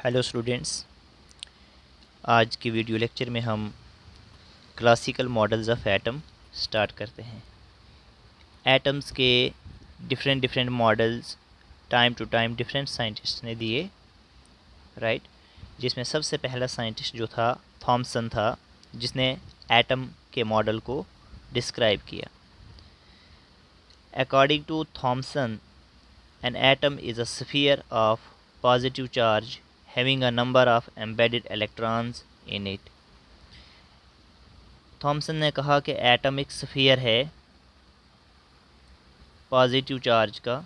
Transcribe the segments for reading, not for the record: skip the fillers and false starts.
Hello students, आज की video lecture में हम classical models of atom start करते हैं। एटम्स के different models time to time different scientist ने दिए, राइट। जिसमें सबसे पहला साइंटिस्ट जो था थॉमसन था, जिसने एटम के मॉडल को डिस्क्राइब किया। According to Thomson, an atom is a sphere of positive charge having a number of embedded electrons in it। Thomson ने कहा कि एटम एक स्फीयर है पॉजिटिव चार्ज का,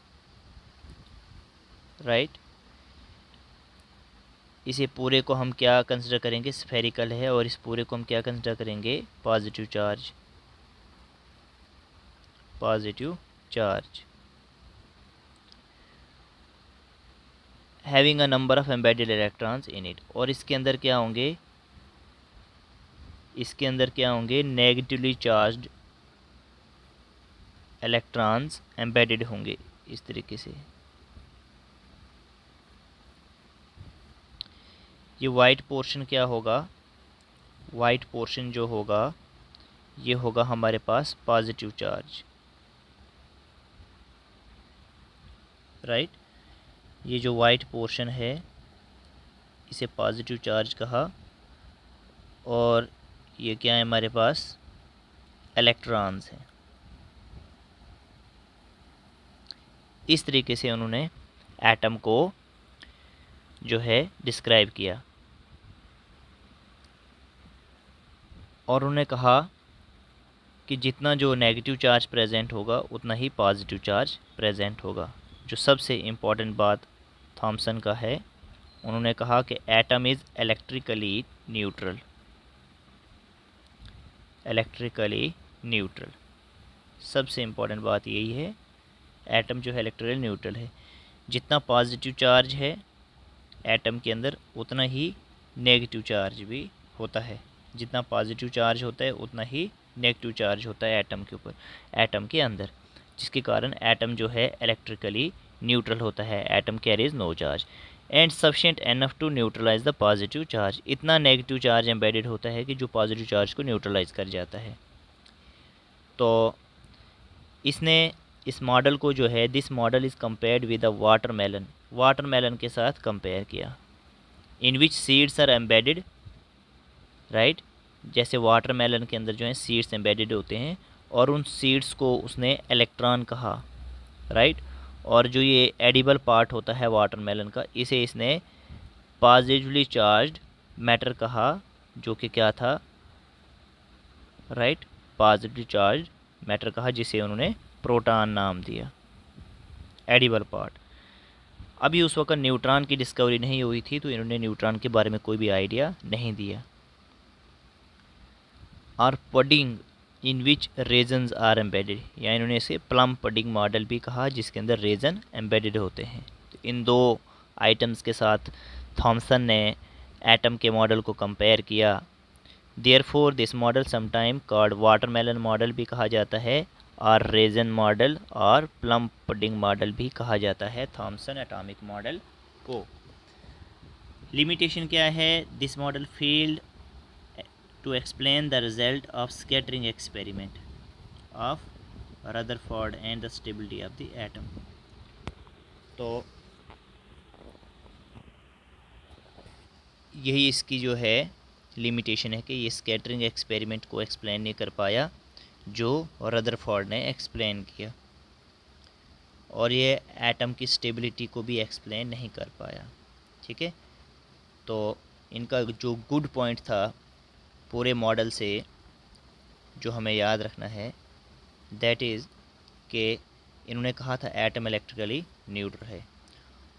राइट। इसे पूरे को हम क्या कंसिडर करेंगे, स्फेरिकल है, और इस पूरे को हम क्या कंसिडर करेंगे, positive charge. Having a number of embedded electrons in it, और इसके अंदर क्या होंगे, नेगेटिवली चार्ज्ड इलेक्ट्रॉन्स एम्बेडेड होंगे। इस तरीके से ये वाइट पोर्शन क्या होगा, वाइट पोर्शन जो होगा ये होगा हमारे पास पॉजिटिव चार्ज, राइट। ये जो वाइट पोर्शन है इसे पॉजिटिव चार्ज कहा, और ये क्या है, हमारे पास इलेक्ट्रॉन्स हैं। इस तरीके से उन्होंने एटम को जो है डिस्क्राइब किया, और उन्होंने कहा कि जितना जो नेगेटिव चार्ज प्रेजेंट होगा उतना ही पॉजिटिव चार्ज प्रेजेंट होगा। जो सबसे इम्पॉर्टेंट बात थॉमसन का है, उन्होंने कहा कि एटम इज़ इलेक्ट्रिकली न्यूट्रल। सबसे इम्पॉर्टेंट बात यही है, एटम जो है इलेक्ट्रिकली न्यूट्रल है। जितना पॉजिटिव चार्ज है एटम के अंदर उतना ही नेगेटिव चार्ज भी होता है। जितना पॉजिटिव चार्ज होता है उतना ही नेगेटिव चार्ज होता है एटम के ऊपर, एटम के अंदर, जिसके कारण एटम जो है इलेक्ट्रिकली न्यूट्रल होता है। Atom carries no charge and sufficient enough to neutralise the positive charge. इतना नेगेटिव चार्ज एम्बेडेड होता है कि जो पॉजिटिव चार्ज को न्यूट्रलाइज कर जाता है। तो इसने इस मॉडल को जो है, this model is compared with a watermelon के साथ कंपेयर किया, in which seeds are embedded, right. जैसे वाटरमेलन के अंदर जो है सीड्स एम्बेडेड होते हैं, और उन सीड्स को उसने इलेक्ट्रॉन कहा, राइट। और जो ये एडिबल पार्ट होता है वाटरमेलन का, इसे इसने पॉजिटिवली चार्ज्ड मैटर कहा, जो कि क्या था, राइट, पॉजिटिवली चार्ज्ड मैटर कहा, जिसे उन्होंने प्रोटॉन नाम दिया, एडिबल पार्ट। अभी उस वक्त न्यूट्रॉन की डिस्कवरी नहीं हुई थी, तो इन्होंने न्यूट्रॉन के बारे में कोई भी आइडिया नहीं दिया। और pudding in which raisins are embedded, या इन्होंने इसे प्लम पडिंग मॉडल भी कहा, जिसके अंदर रेजन एम्बेडेड होते हैं। तो इन दो आइटम्स के साथ थॉमसन ने एटम के मॉडल को कंपेयर किया। Therefore this model sometime called watermelon model भी कहा जाता है, और रेजन मॉडल और प्लम पडिंग मॉडल भी कहा जाता है थॉमसन एटॉमिक मॉडल को। लिमिटेशन क्या है, this model failed to explain the result of scattering experiment of Rutherford and the stability of the atom। तो यही इसकी जो है लिमिटेशन है कि ये स्कैटरिंग एक्सपेरिमेंट को एक्सप्लेन नहीं कर पाया जो रदरफोर्ड ने एक्सप्लेन किया, और ये एटम की स्टेबिलिटी को भी एक्सप्लेन नहीं कर पाया, ठीक है। तो इनका जो गुड पॉइंट था पूरे मॉडल से जो हमें याद रखना है, दैट इज़ कि इन्होंने कहा था एटम इलेक्ट्रिकली न्यूट्रल है,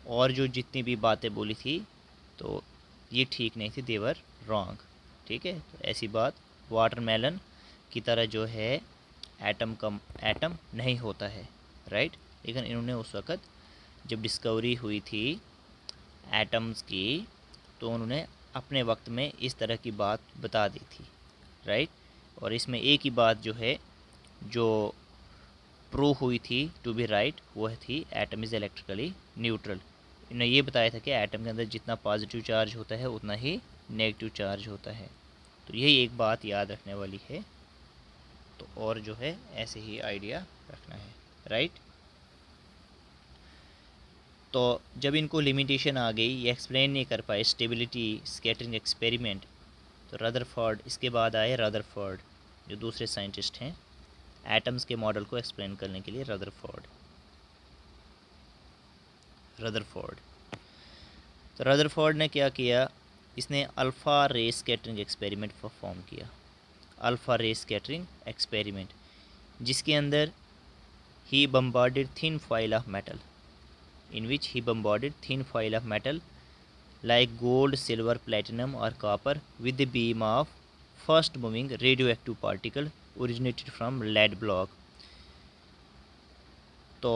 और जो जितनी भी बातें बोली थी तो ये ठीक नहीं थी, देवर रॉन्ग, ठीक है। तो ऐसी बात वाटरमेलन की तरह जो है एटम नहीं होता है, राइट। लेकिन इन्होंने उस वक़्त जब डिस्कवरी हुई थी एटम्स की, तो उन्होंने अपने वक्त में इस तरह की बात बता दी थी, राइट। और इसमें एक ही बात जो है जो प्रूव हुई थी टू बी राइट, वह थी एटम इज़ इलेक्ट्रिकली न्यूट्रल। इन्होंने ये बताया था कि एटम के अंदर जितना पॉजिटिव चार्ज होता है उतना ही नेगेटिव चार्ज होता है। तो यही एक बात याद रखने वाली है। तो और जो है ऐसे ही आइडिया रखना है, राइट। तो जब इनको लिमिटेशन आ गई, ये एक्सप्लेन नहीं कर पाए स्टेबिलिटी स्कैटरिंग एक्सपेरिमेंट, तो रदरफोर्ड, इसके बाद आए रदरफोर्ड जो दूसरे साइंटिस्ट हैं एटम्स के मॉडल को एक्सप्लेन करने के लिए। रदरफोर्ड तो रदरफोर्ड ने क्या किया, इसने alpha ray scattering experiment perform किया। अल्फ़ा रे स्कैटरिंग एक्सपेरिमेंट जिसके अंदर he bombarded thin foil of metal, in which he bombarded thin foil of metal like gold, silver, platinum or copper with the beam of fast moving radioactive particle originated from lead block। तो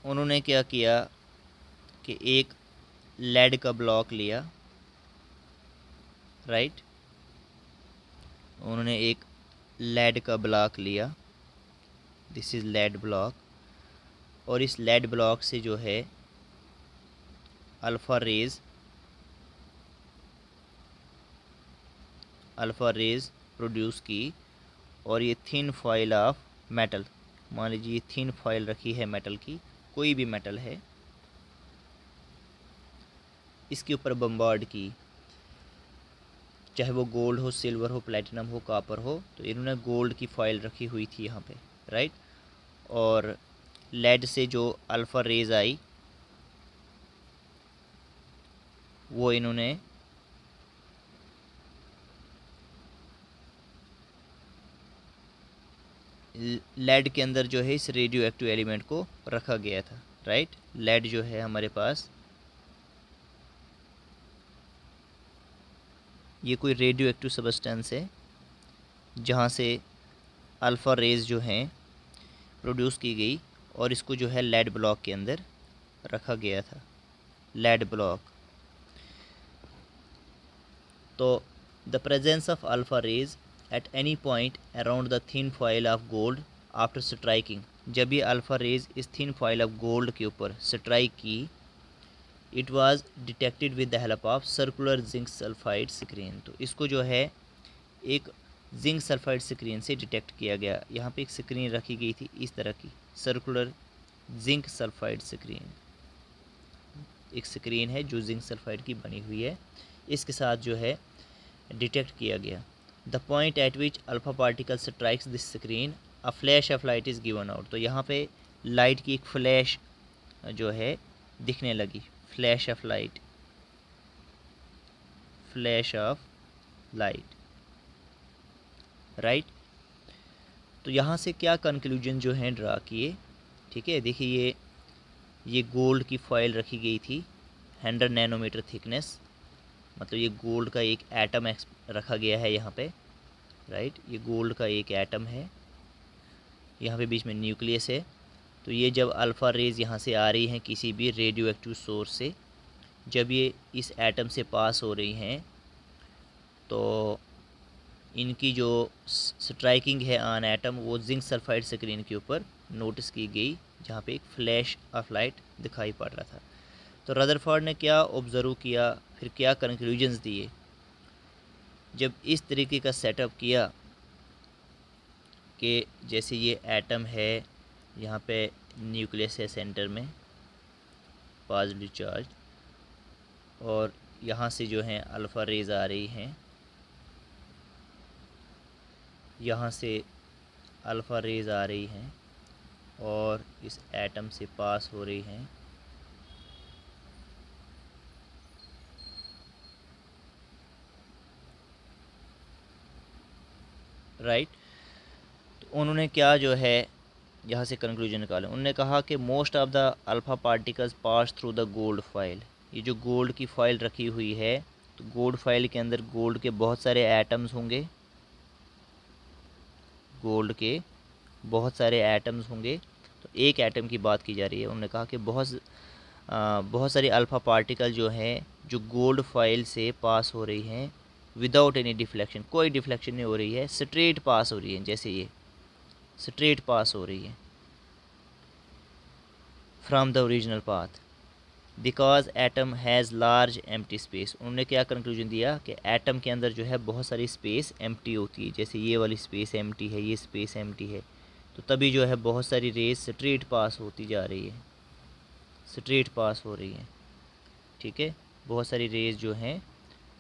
उन्होंने क्या किया कि एक lead का block लिया, right. उन्होंने एक लेड का ब्लॉक लिया, दिस इज़ लेड ब्लॉक, और इस लेड ब्लॉक से जो है अल्फ़ा रेज़ प्रोड्यूस की, और ये थिन फॉइल ऑफ मेटल, मान लीजिए थिन फॉइल रखी है मेटल की, कोई भी मेटल है, इसके ऊपर बम्बार्ड की, चाहे वो गोल्ड हो, सिल्वर हो, प्लेटिनम हो, कॉपर हो। तो इन्होंने गोल्ड की फॉइल रखी हुई थी यहाँ पे, राइट। और लेड से जो अल्फ़ा रेज आई वो इन्होंने लेड के अंदर जो है इस रेडियो एक्टिव एलिमेंट को रखा गया था, राइट। लेड जो है हमारे पास ये कोई रेडियो एक्टिव सब्सटेंस है जहाँ से अल्फ़ा रेज जो हैं प्रोड्यूस की गई, और इसको जो है लेड ब्लॉक के अंदर रखा गया था, लेड ब्लॉक। तो the presence of alpha rays at any point around the thin foil of gold after striking, जब ये अल्फ़ा रेज इस थिन फॉइल ऑफ गोल्ड के ऊपर स्ट्राइक की, it was detected with the help of circular zinc sulphide screen. तो इसको जो है एक जिंक सल्फाइड स्क्रीन से डिटेक्ट किया गया। यहाँ पे एक स्क्रीन रखी गई थी इस तरह की, सर्कुलर जिंक सल्फाइड स्क्रीन, एक स्क्रीन है जो जिंक सल्फाइड की बनी हुई है, इसके साथ जो है डिटेक्ट किया गया। The point eight which alpha particle strikes this screen a flash of light is given out. तो यहाँ पे लाइट की एक फ्लैश जो है दिखने लगी, flash of light, flash of light, right. तो यहाँ से क्या कंक्लूजन जो है ड्रा किए, ठीक है। देखिए ये गोल्ड की फॉइल रखी गई थी 100 नैनोमीटर थिकनेस, मतलब ये गोल्ड का एक एटम रखा गया है यहाँ पे, राइट। ये गोल्ड का एक एटम है, यहाँ पे बीच में न्यूक्लियस है। तो ये जब अल्फ़ा रेज यहाँ से आ रही हैं किसी भी रेडियो एक्टिव सोर्स से, जब ये इस एटम से पास हो रही हैं तो इनकी जो स्ट्राइकिंग है ऑन एटम वो जिंक सल्फाइड स्क्रीन के ऊपर नोटिस की गई, जहाँ पे एक फ्लैश ऑफ लाइट दिखाई पड़ रहा था। तो रदरफोर्ड ने क्या ऑब्ज़र्व किया, फिर क्या कंक्लूजन्स दिए, जब इस तरीके का सेटअप किया कि जैसे ये एटम है, यहाँ पे न्यूक्लियस है सेंटर में पॉजिटिव चार्ज, और यहाँ से जो है अल्फ़ा रेज आ रही हैं, यहाँ से अल्फ़ा रेज आ रही हैं और इस एटम से पास हो रही हैं, राइट। तो उन्होंने क्या जो है यहाँ से कंक्लूजन निकाला, उन्होंने कहा कि most of the alpha particles pass through the gold foil. ये जो गोल्ड की फॉइल रखी हुई है, तो गोल्ड फॉइल के अंदर गोल्ड के बहुत सारे एटम्स होंगे, गोल्ड के बहुत सारे एटम्स होंगे। तो एक एटम की बात की जा रही है, उन्होंने कहा कि बहुत सारे अल्फ़ा पार्टिकल जो हैं जो गोल्ड फॉइल से पास हो रही हैं विदाउट एनी डिफ्लेक्शन, कोई डिफ्लेक्शन नहीं हो रही है, स्ट्रेट पास हो रही है, जैसे ये स्ट्रेट पास हो रही है। From the original path because atom has large empty space. उन्होंने क्या कंक्लूजन दिया कि एटम के अंदर जो है बहुत सारी स्पेस एम्प्टी होती है, जैसे ये वाली स्पेस एम्प्टी है, ये स्पेस एम्प्टी है, तो तभी जो है बहुत सारी रेज स्ट्रेट पास होती जा रही है, स्ट्रेट पास हो रही है। ठीक है, बहुत सारी रेज जो हैं,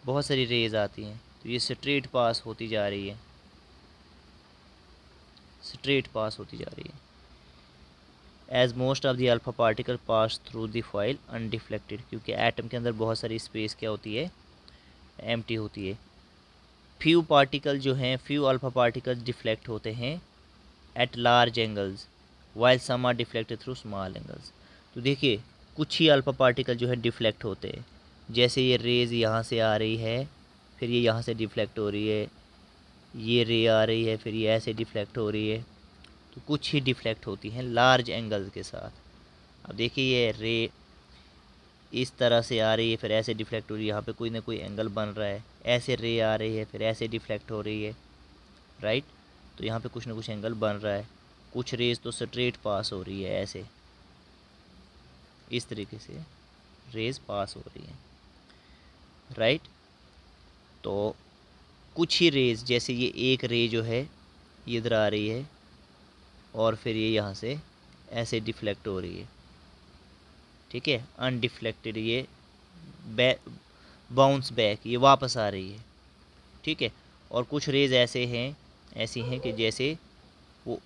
बहुत सारी रेज आती हैं, तो ये स्ट्रेट पास होती जा रही है, स्ट्रेट पास होती जा रही है। As most of the alpha particle pass through the foil undeflected, क्योंकि एटम के अंदर बहुत सारी स्पेस क्या होती है, एम्प्टी होती है। फ्यू पार्टिकल जो हैं, फ्यू अल्फ़ा पार्टिकल डिफ्लेक्ट होते हैं at large angles while some are deflected through small angles. तो देखिए कुछ ही अल्फ़ा पार्टिकल जो है डिफ्लेक्ट होते हैं, जैसे ये रेज़ यहाँ से आ रही है, फिर ये यहाँ से डिफ्लेक्ट हो रही है, ये रे आ रही है, फिर ये ऐसे डिफ्लेक्ट हो रही है, तो कुछ ही डिफ्लेक्ट होती हैं लार्ज एंगल्स के साथ। अब देखिए ये रे इस तरह से आ रही है, फिर ऐसे डिफ्लेक्ट हो रही है, यहाँ पे कोई ना कोई एंगल बन रहा है, ऐसे रे आ रही है, फिर ऐसे डिफ्लेक्ट हो रही है, राइट। तो यहाँ पे कुछ ना कुछ एंगल बन रहा है। कुछ रेज तो स्ट्रेट पास हो रही है, ऐसे इस तरीके से रेज पास हो रही है, राइट। तो कुछ ही रेज, जैसे ये एक रे जो है ये इधर आ रही है और फिर ये यहाँ से ऐसे डिफ्लेक्ट हो रही है, ठीक है, अनडिफ्लेक्टेड, ये बाउंस बैक, ये वापस आ रही है, ठीक है। और कुछ रेज ऐसे हैं, ऐसी हैं कि जैसे वो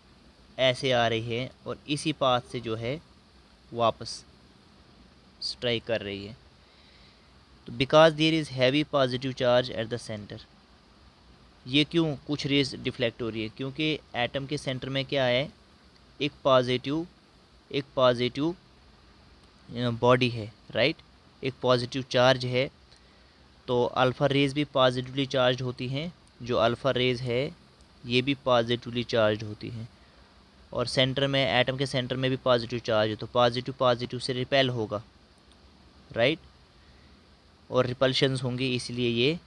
ऐसे आ रही है और इसी पाथ से जो है वापस स्ट्राइक कर रही है। तो because there is heavy positive charge at the centre, ये क्यों कुछ रेज डिफ्लेक्ट हो रही है, क्योंकि एटम के सेंटर में क्या है, एक पॉजिटिव बॉडी है, राइट, एक पॉजिटिव चार्ज है। तो अल्फ़ा रेज भी पॉजिटिवली चार्ज होती हैं, जो अल्फ़ा रेज है ये भी पॉजिटिवली चार्ज होती हैं। और सेंटर में, एटम के सेंटर में भी पॉजिटिव चार्ज है, तो पॉजिटिव से रिपेल होगा, राइट, और रिपल्शंस होंगी, इसलिए ये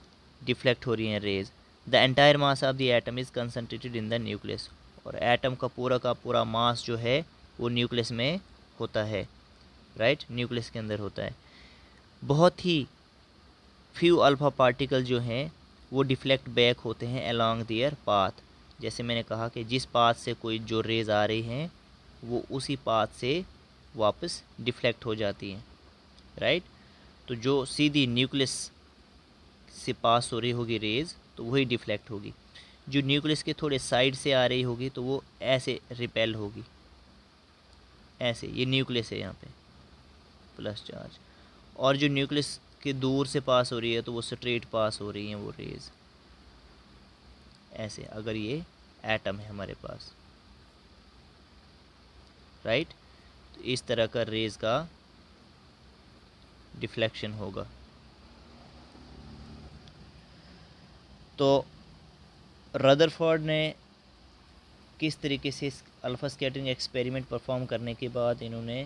डिफ्लेक्ट हो रही हैं rays. The entire mass of the atom is concentrated in the nucleus, और एटम का पूरा मास जो है वो न्यूक्लियस में होता है, राइट, न्यूक्लियस के अंदर होता है। बहुत ही फ्यू अल्फ़ा पार्टिकल जो हैं वो डिफ्लेक्ट बैक होते हैं अलॉन्ग दियर पाथ। जैसे मैंने कहा कि जिस पाथ से कोई जो रेज आ रही हैं वो उसी पाथ से वापस डिफ्लेक्ट हो जाती हैं, राइट। तो जो सीधी न्यूक्लियस से पास हो रही होगी रेज तो वही डिफ्लेक्ट होगी, जो न्यूक्लियस के थोड़े साइड से आ रही होगी तो वो ऐसे रिपेल होगी, ऐसे। ये न्यूक्लियस है यहाँ पे प्लस चार्ज, और जो न्यूक्लियस के दूर से पास हो रही है तो वो स्ट्रेट पास हो रही हैं वो रेज, ऐसे। अगर ये एटम है हमारे पास, राइट, तो इस तरह का रेज का डिफ्लेक्शन होगा। तो रदरफोर्ड ने किस तरीके से अल्फ़ा स्कैटरिंग एक्सपेरिमेंट परफॉर्म करने के बाद इन्होंने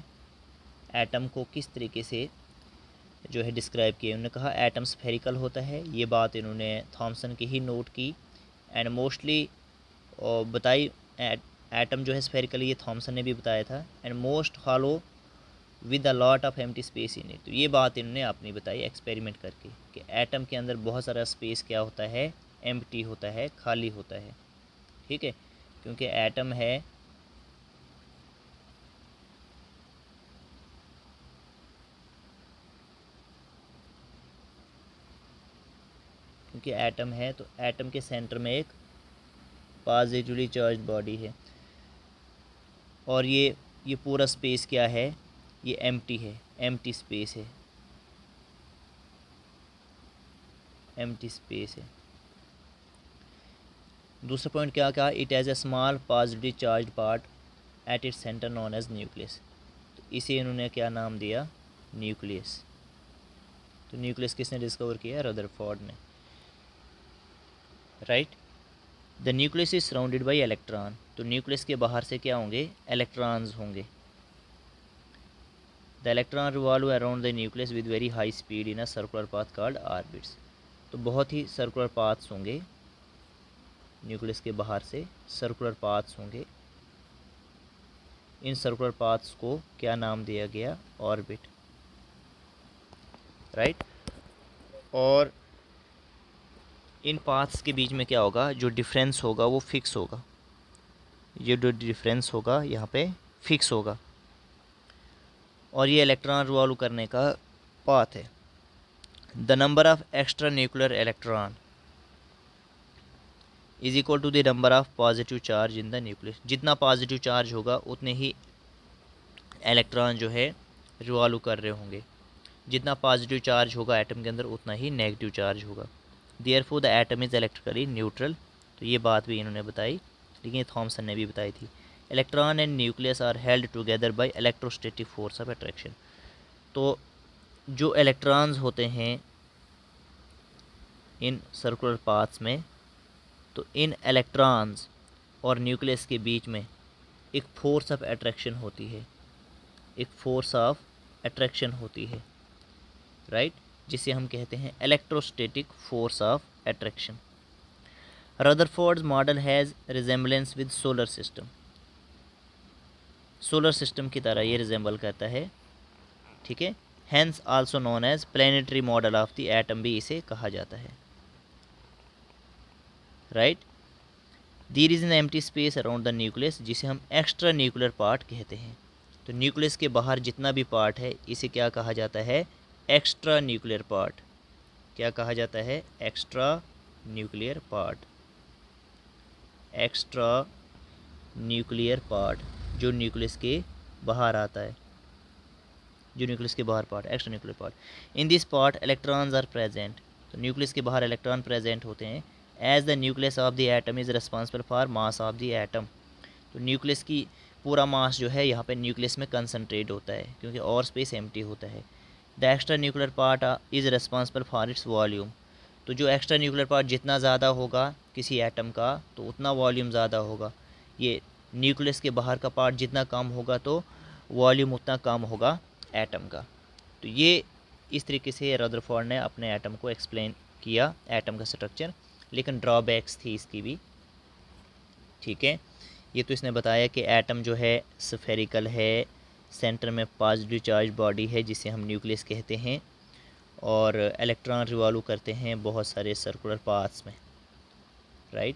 एटम को किस तरीके से जो है डिस्क्राइब किया। उन्होंने कहा एटम स्फेरिकल होता है, ये बात इन्होंने थॉमसन की ही नोट की एंड मोस्टली बताई। एटम जो है स्फेरिकल, ये थॉमसन ने भी बताया था। And most hollow with a lot of empty space in it, तो ये बात इन्होंने अपनी बताई एक्सपेरिमेंट करके कि एटम के अंदर बहुत सारा स्पेस क्या होता है, एम्प्टी होता है, खाली होता है, ठीक है। क्योंकि एटम है तो एटम के सेंटर में एक पॉजिटिवली चार्ज बॉडी है, और ये पूरा स्पेस क्या है, ये एम्प्टी है, एम्प्टी स्पेस है, एम्प्टी स्पेस है। दूसरा पॉइंट क्या कहा, it has a small positively charge part at its centre known as nucleus, तो इसे इन्होंने क्या नाम दिया, न्यूक्लियस। तो न्यूक्लियस किसने डिस्कवर किया, रदरफोर्ड ने, right. The nucleus is surrounded by electron, तो न्यूक्लियस के बाहर से क्या होंगे, इलेक्ट्रॉन्स होंगे। The electron revolve around the nucleus with very high speed in a circular path called orbits, तो बहुत ही सर्कुलर पाथ्स होंगे, न्यूक्लियस के बाहर से सर्कुलर पाथ्स होंगे, इन सर्कुलर पाथ्स को क्या नाम दिया गया? Orbit, right. और इन पाथ्स के बीच में क्या होगा? जो डिफरेंस होगा वो फिक्स होगा, ये जो डिफरेंस होगा यहाँ पे फिक्स होगा, और ये इलेक्ट्रॉन रिवॉल्व करने का पाथ है। The number of extra nuclear electron is equal to the number of positive charge in the nucleus. जितना पॉजिटिव चार्ज होगा उतने ही इलेक्ट्रॉन जो है रिवॉल्व कर रहे होंगे। जितना पॉजिटिव चार्ज होगा एटम के अंदर उतना ही नेगेटिव चार्ज होगा। Therefore the atom is electrically neutral. तो ये बात भी इन्होंने बताई, लेकिन ये थॉमसन ने भी बताई थी। Electron and nucleus are held together by electrostatic force of attraction. तो जो इलेक्ट्रॉन्स होते हैं इन सर्कुलर पाथ्स में, तो इन इलेक्ट्रॉन्स और न्यूक्लियस के बीच में एक फोर्स ऑफ अट्रैक्शन होती है, एक फोर्स ऑफ अट्रैक्शन होती है, राइट, जिसे हम कहते हैं electrostatic force of attraction. Rutherford's model has resemblance with solar system. Solar system की तरह ये रिजेंबल करता है, ठीक है। Hence also known as planetary model of the atom भी इसे कहा जाता है, राइट। There is an empty space around the nucleus, जिसे हम एक्स्ट्रा न्यूक्लियर पार्ट कहते हैं। तो न्यूक्लियस के बाहर जितना भी पार्ट है इसे क्या कहा जाता है? Extra nuclear part. क्या कहा जाता है? Extra nuclear part. Extra nuclear part जो न्यूक्लियस के बाहर आता है, जो न्यूक्लियस के बाहर part, extra nuclear part. In this part electrons are present. तो न्यूक्लियस के बाहर इलेक्ट्रॉन प्रेजेंट होते हैं। As the nucleus of the atom is responsible for mass of the atom. तो न्यूक्लियस की पूरा मास जो है यहाँ पे न्यूक्लियस में कंसनट्रेट होता है, क्योंकि और स्पेस एम्प्टी होता है। The extra nuclear part is responsible for its volume. तो जो एक्स्ट्रा न्यूक्लियर पार्ट जितना ज़्यादा होगा किसी एटम का, तो उतना वॉल्यूम ज़्यादा होगा। ये न्यूक्लियस के बाहर का पार्ट जितना कम होगा तो वॉल्यूम उतना कम होगा एटम का। तो ये इस तरीके से रदरफोर्ड ने अपने एटम को एक्सप्लेन किया, एटम का स्ट्रक्चर। लेकिन ड्रॉबैक्स थी इसकी भी, ठीक है। ये तो इसने बताया कि एटम जो है स्फेरिकल है, सेंटर में पॉजिटिव चार्ज बॉडी है जिसे हम न्यूक्लियस कहते हैं, और इलेक्ट्रॉन रिवॉल्व करते हैं बहुत सारे सर्कुलर पाथ्स में, राइट।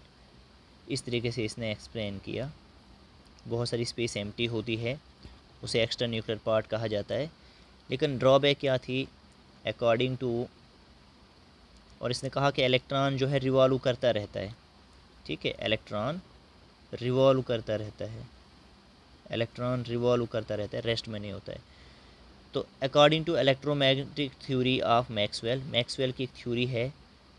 इस तरीके से इसने एक्सप्लेन किया। बहुत सारी स्पेस एम्प्टी होती है, उसे एक्स्ट्रा न्यूक्लियर पार्ट कहा जाता है। लेकिन ड्रॉबैक क्या थी अकॉर्डिंग टू, और इसने कहा कि इलेक्ट्रॉन जो है रिवॉल्व करता रहता है, ठीक है। इलेक्ट्रॉन रिवॉल्व करता रहता है, इलेक्ट्रॉन रिवॉल्व करता रहता है, रेस्ट में नहीं होता है। तो according to electromagnetic theory of Maxwell, Maxwell की एक थ्योरी है,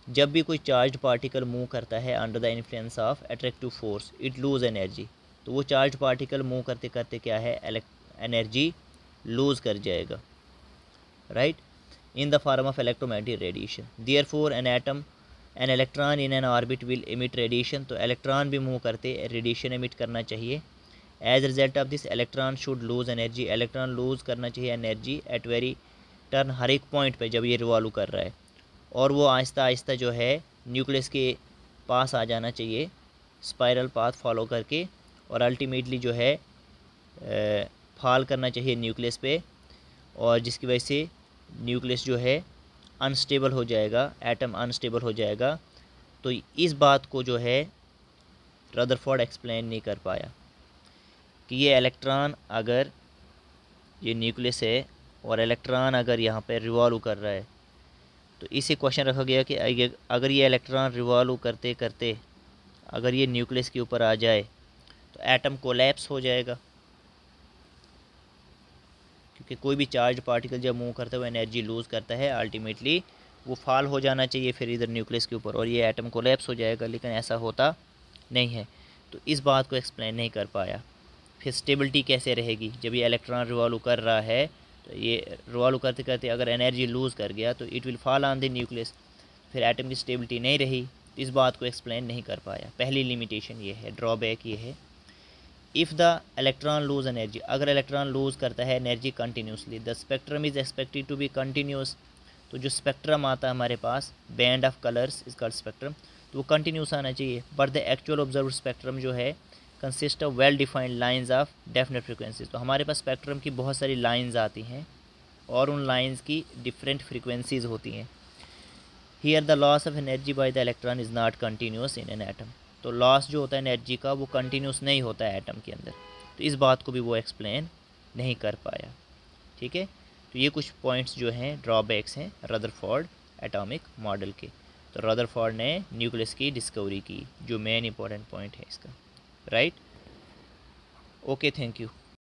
जब भी कोई चार्ज पार्टिकल मूव करता है under the influence of attractive force it lose energy. तो वो चार्ज पार्टिकल मूव करते करते क्या है, एनर्जी लूज कर जाएगा, right, in the form of electromagnetic radiation. Therefore an electron in an orbit will emit radiation. तो इलेक्ट्रॉन भी मूव करते रेडिएशन इमिट करना चाहिए। As result of this electron should lose energy, electron lose करना चाहिए energy at very turn, हर एक पॉइंट पे जब ये रिवॉल्व कर रहा है, और वो आहिस्ता आहिस्ता जो है न्यूक्लियस के पास आ जाना चाहिए स्पाइरल पाथ फॉलो करके, और अल्टीमेटली जो है फॉल करना चाहिए न्यूक्लियस पे, और जिसकी वजह से न्यूक्लियस जो है अनस्टेबल हो जाएगा, एटम अनस्टेबल हो जाएगा। तो इस बात को जो है रदरफोर्ड एक्सप्लेन नहीं कर पाया कि ये इलेक्ट्रॉन, अगर ये न्यूक्लियस है और इलेक्ट्रॉन अगर यहाँ पे रिवॉल्व कर रहा है, तो इसे क्वेश्चन रखा गया कि अगर ये इलेक्ट्रॉन रिवॉल्व करते करते अगर ये न्यूक्लियस के ऊपर आ जाए तो एटम कोलैप्स हो जाएगा, क्योंकि कोई भी चार्ज पार्टिकल जब मूव करता है वो एनर्जी लूज़ करता है, अल्टीमेटली वो फॉल हो जाना चाहिए फिर इधर न्यूक्लियस के ऊपर, और ये एटम कोलैप्स हो जाएगा। लेकिन ऐसा होता नहीं है, तो इस बात को एक्सप्लेन नहीं कर पाया। फिर स्टेबिलिटी कैसे रहेगी जब ये इलेक्ट्रॉन रिवॉल्व कर रहा है, तो ये रिवॉल्व करते करते अगर एनर्जी लूज़ कर गया तो it will fall on the nucleus, फिर एटम की स्टेबिलिटी नहीं रही। इस बात को एक्सप्लेन नहीं कर पाया। पहली लिमिटेशन ये है, ड्रॉबैक ये है। If the electron lose energy, अगर इलेक्ट्रॉन लूज़ करता है energy continuously, the spectrum is expected to be continuous. तो जो स्पेक्ट्रम आता है हमारे पास, band of colours is called spectrum, तो वो कंटिन्यूस आना चाहिए। But the actual observe spectrum जो है consist of well defined lines of definite frequencies. तो हमारे पास स्पेक्ट्रम की बहुत सारी लाइंस आती हैं और उन लाइंस की डिफरेंट फ्रिक्वेंसीज होती हैं। Here the loss of energy by the electron is not continuous in an atom. तो लॉस जो होता है एनर्जी का वो कंटिन्यूस नहीं होता है एटम के अंदर। तो इस बात को भी वो एक्सप्लेन नहीं कर पाया। ठीक है, तो ये कुछ पॉइंट्स जो हैं ड्रॉबैक्स हैं रदरफोर्ड एटॉमिक मॉडल के। तो रदरफोर्ड ने न्यूक्लियस की डिस्कवरी की, जो मेन इंपॉर्टेंट पॉइंट है इसका, राइट। Okay, thank you.